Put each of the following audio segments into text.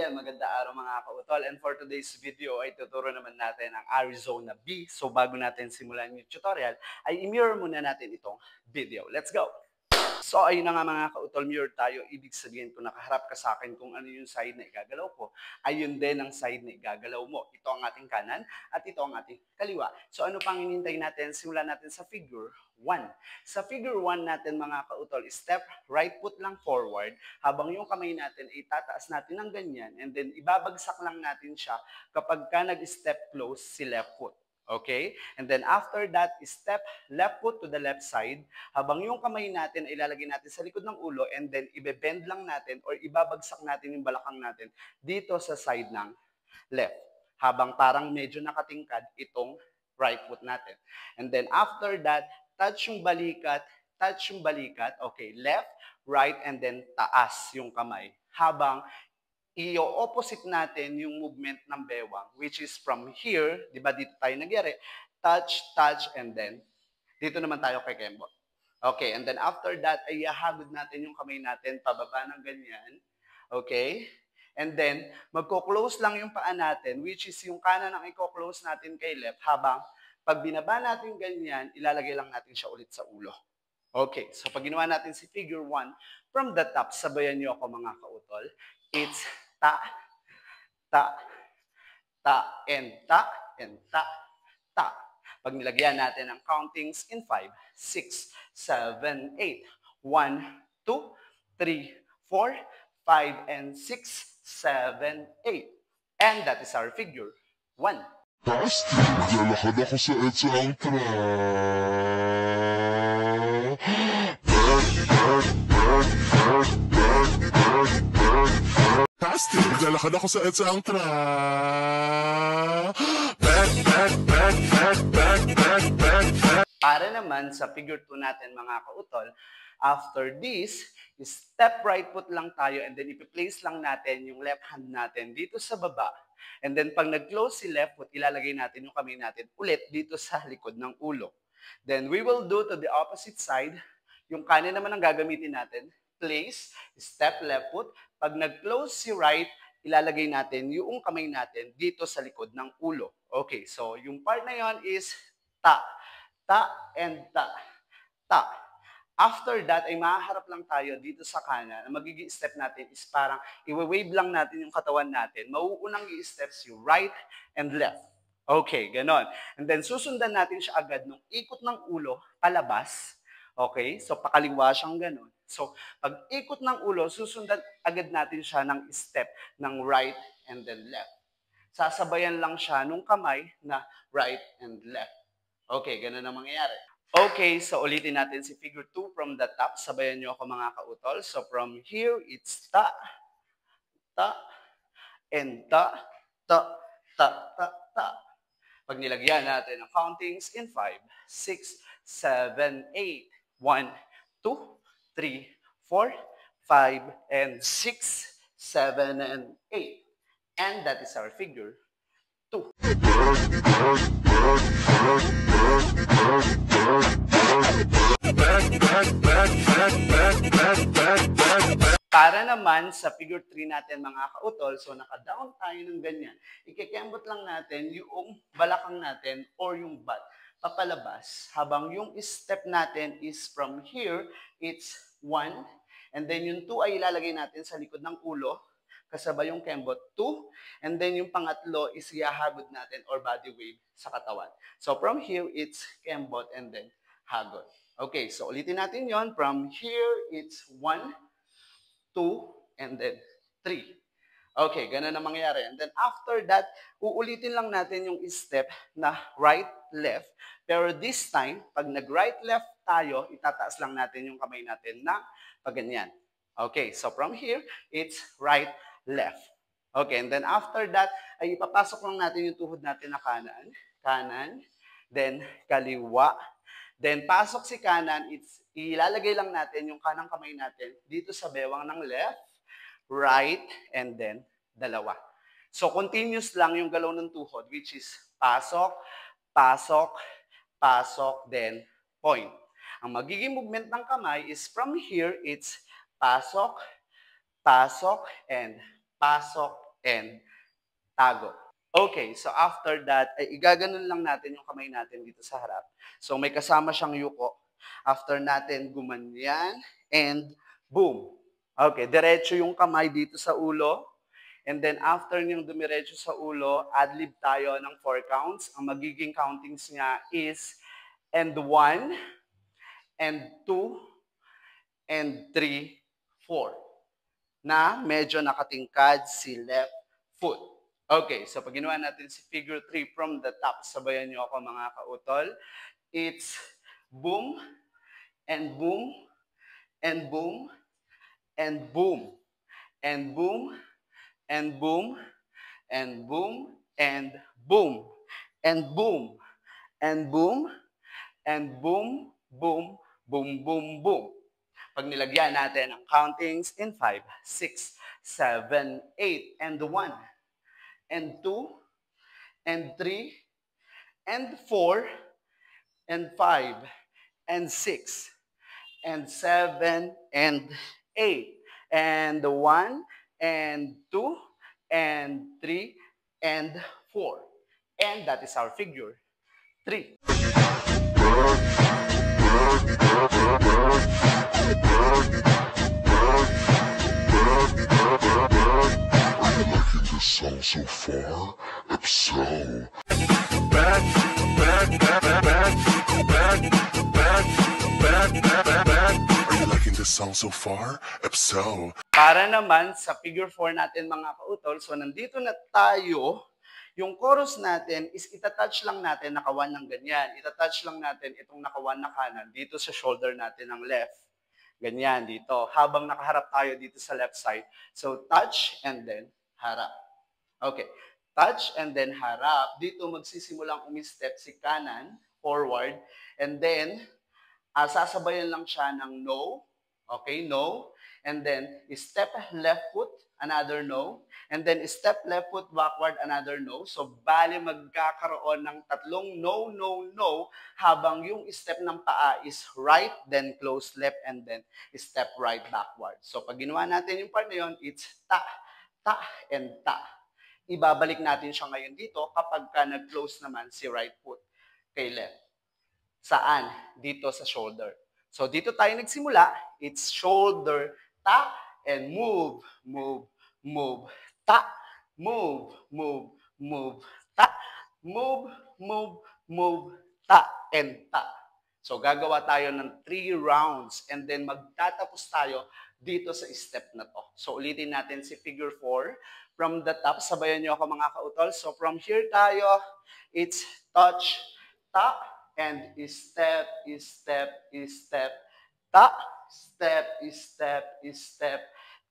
Maganda araw mga kautol. And for today's video ay tuturo naman natin ang Arizona B. So bago natin simulan yung tutorial, ay i-mirror muna natin itong video. Let's go! So ayun na nga mga kautol, mirror tayo. Ibig sabihin kung nakaharap ka sa akin kung ano yung side na igagalaw ko, ayun din ang side na igagalaw mo. Ito ang ating kanan at ito ang ating kaliwa. So ano pang hinihintay natin? Simulan natin sa figure 1. Sa figure 1 natin mga kautol, step right foot lang forward habang yung kamay natin ay tataas natin ng ganyan and then ibabagsak lang natin siya kapag ka nag-step close si left foot. Okay? And then after that, step left foot to the left side. Habang yung kamay natin ay ilalagay natin sa likod ng ulo and then ibe-bend lang natin or ibabagsak natin yung balakang natin dito sa side ng left. Habang parang medyo nakatingkad itong right foot natin. And then after that, touch yung balikat. Okay, left, right, and then taas yung kamay. Habang i-opposite natin yung movement ng bewang, which is from here, di ba dito tayo nagyari, touch, and then dito naman tayo kay kembot. Okay, and then after that, ay ihagod natin yung kamay natin, pababa ng ganyan. Okay? And then, magko-close lang yung paa natin, which is yung kanan ang i-close natin kay left, habang pag binaba natin ganyan, ilalagay lang natin siya ulit sa ulo. Okay, so pag ginawa natin si figure 1, from the top, sabayan niyo ako mga kautol, it's ta, and ta, ta. Pag nilagyan natin ang countings in 5, 6, 7, 8. 1, 2, 3, 4, 5, and 6, 7, 8. And that is our figure 1. Lalakad ako sa EDSA ang Naglalakad ako sa EDSA ang Para naman sa figure 2 natin mga kautol, after this, step right foot lang tayo and then ipi-place lang natin yung left hand natin dito sa baba. And then pag nag-close si left foot, ilalagay natin yung kamay natin ulit dito sa likod ng ulo. Then we will do to the opposite side. Yung kanan naman ang gagamitin natin. Place, step left foot. Pag nag-close si right, ilalagay natin yung kamay natin dito sa likod ng ulo. Okay, so yung part na yon is ta, and ta. After that, ay mahaharap lang tayo dito sa kanan. Ang magiging step natin is parang i-wave lang natin yung katawan natin. Mauunang i-steps yung right and left. Okay, ganon. And then susundan natin siya agad nung ikot ng ulo, palabas. Okay, so pakaliwa siyang ganon. So pag ikot ng ulo, susundan agad natin siya ng step ng right and then left. Sasabayan lang siya nung kamay na right and left. Okay, ganon ang mangyayari. Okay, so ulitin natin si figure 2 from the top. Sabayan nyo ako mga kautol. So from here, it's ta, and ta. Pag nilagyan natin ang countings in 5, 6, 7, 8. 1, 2, 3, 4, 5, and 6, 7, and 8. And that is our figure 2. Para naman sa figure 3 natin mga kautol, so naka-down tayo ng ganyan, ikikembot lang natin yung balakang natin or yung butt papalabas. Habang yung step natin is from here, it's 1, and then yung 2 ay ilalagay natin sa likod ng ulo, kasabay yung kembot 2, and then yung pangatlo is ihahagod natin or body wave sa katawan. So from here, it's kembot and then hagod. Okay, so ulitin natin yon. From here, it's 1, 2, and then 3. Okay, ganun ang mangyayari. And then after that, uulitin lang natin yung step na right, left. Pero this time, pag nag-right, left tayo, itataas lang natin yung kamay natin na paganyan. Okay, so from here, it's right, left. Okay, and then after that, ay ipapasok lang natin yung tuhod natin na kanan, then kaliwa, Then, pasok si kanan, ilalagay lang natin yung kanang kamay natin dito sa bewang ng left, right, and then dalawa. So, continuous lang yung galaw ng tuhod, which is pasok, pasok, pasok, then point. Ang magiging movement ng kamay is from here, it's pasok, pasok, and tago. Okay, so after that, ay igaganon lang natin yung kamay natin dito sa harap. So may kasama siyang yuko. After natin gumanyan, and boom. Okay, diretso yung kamay dito sa ulo. And then after niyang dumiretso sa ulo, adlib tayo ng 4 counts. Ang magiging countings niya is and 1, and 2, and 3, 4. Na medyo nakatingkad si left foot. Okay, so pag ginawa natin si figure 3 from the top, sabayan niyo ako mga kautol. It's boom, and boom, and boom, and boom, and boom, and boom, and boom, and boom, and boom, and boom, and boom, boom, boom, boom, boom. Pag nilagyan natin ang countings in 5, 6, 7, 8, and 1, and 2, and 3, and 4, and 5, and 6, and 7, and 8, and 1, and 2, and 3, and 4. And that is our figure 3. This song so far, if so. Are you liking this song so far? If so. Para naman sa figure 4 natin mga kautol, so nandito na tayo, yung chorus natin is itatouch lang natin nakawan ng ganyan. Itatouch lang natin itong nakawan na kanan dito sa shoulder natin ng left. Ganyan dito. Habang nakaharap tayo dito sa left side. So touch and then harap. Okay. Touch and then harap. Dito magsisimulang umi-step si kanan, forward. And then, sasabayan lang siya ng no. Okay, no. And then, step left foot, another no. And then, step left foot backward, another no. So, bali magkakaroon ng tatlong no, no, no, habang yung step ng paa is right, then close left, and then step right backward. So, pag ginawa natin yung part na yun, it's ta, and ta. Ibabalik natin siya ngayon dito kapag ka nag-close naman si right foot kay left. Saan? Dito sa shoulder. So, dito tayo nagsimula. It's shoulder, ta, and move, move, move, ta, move, move, move, ta, move, move, move, ta, and ta. So, gagawa tayo ng 3 rounds and then magtatapos tayo dito sa step na to. So, ulitin natin si figure 4. From the top, sabayan niyo ako mga kautol. So, from here tayo, it's touch, ta, and step, step, step, ta, step, step, step,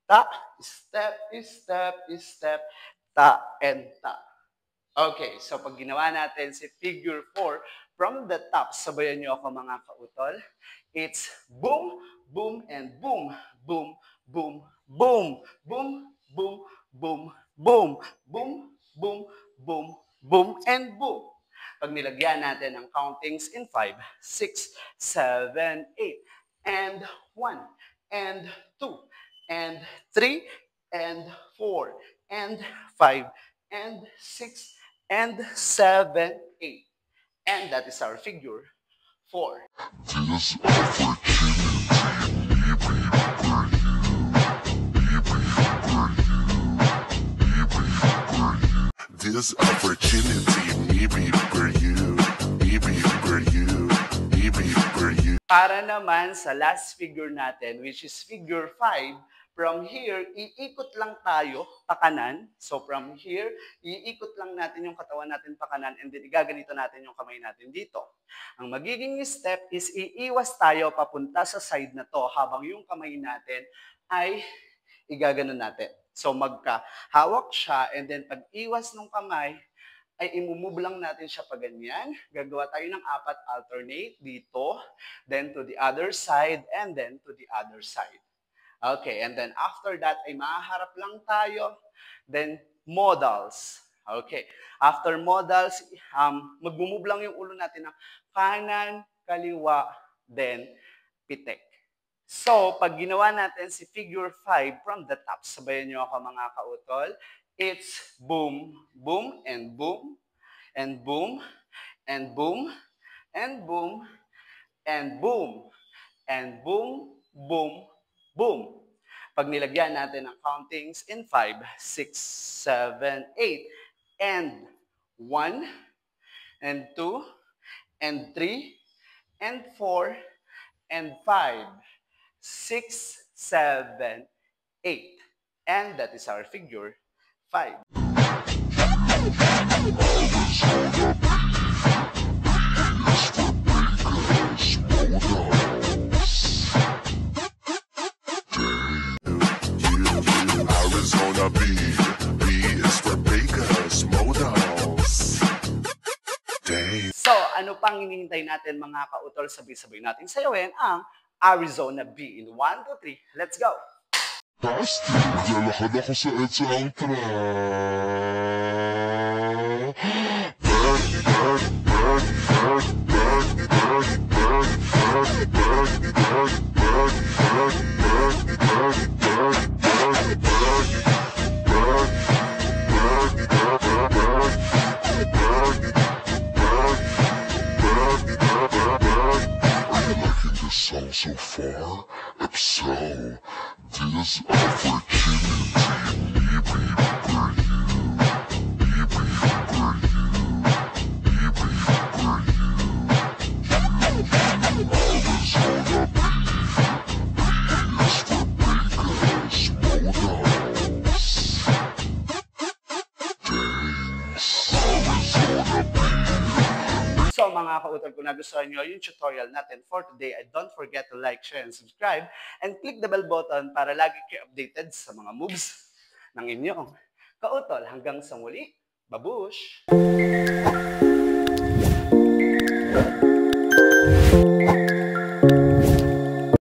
ta, step, step, step, ta, and ta. Okay, so pag ginawa natin si figure 4, from the top, sabayan niyo ako mga kautol, it's boom, boom, and boom, boom, boom, boom, boom, boom, boom, boom, boom, boom, boom, boom, and boom. Pag nilagyan natin ang countings in 5, 6, 7, 8, and 1, and 2, and 3, and 4, and 5, and 6, and 7, 8. And that is our figure 4. This opportunity This opportunity maybe for you, maybe for you, maybe for you. Para naman sa last figure natin, which is figure 5, from here, iikot lang tayo pa kanan. So from here, iikot lang natin yung katawan natin pa kanan and then igaganito natin yung kamay natin dito. Ang magiging step is iiwas tayo papunta sa side na to habang yung kamay natin ay igaganon natin. So magkahawak siya and then pag iwas ng kamay, ay imumove lang natin siya pa ganyan. Gagawa tayo ng 4 alternate dito, then to the other side, and then to the other side. Okay, and then after that ay mahaharap lang tayo. Then modals. Okay, after modals, mag-move lang yung ulo natin ng kanan, kaliwa, then pitik. So, pag ginawa natin si figure 5 from the top, sabayan nyo ako mga kautol, it's boom, boom, and boom, and boom, and boom, and boom, and boom, and boom, boom, boom. Pag nilagyan natin ang countings in 5, 6, 7, 8, and 1, and 2, and 3, and 4, and 5, 6, 7, 8. And that is our figure 5. Arizona B is for bakers, modals. Dang. So, ano pang hinihintay natin mga kautol? Sabay-sabay natin sayawin ang Arizona B. In 1, 2, 3, let's go! Basti, lalakad ako sa EDSA ang song so far? If so, this opportunity may be for you, may be for you, may be for you. Arizona B is for bakers, modals. Thanks, Arizona B. So mga kautol, kung nagustuhan nyo yung tutorial natin for today, don't forget to like, share, and subscribe, and click the bell button para lagi kayo updated sa mga moves ng inyong kautol. Hanggang sa muli, babush!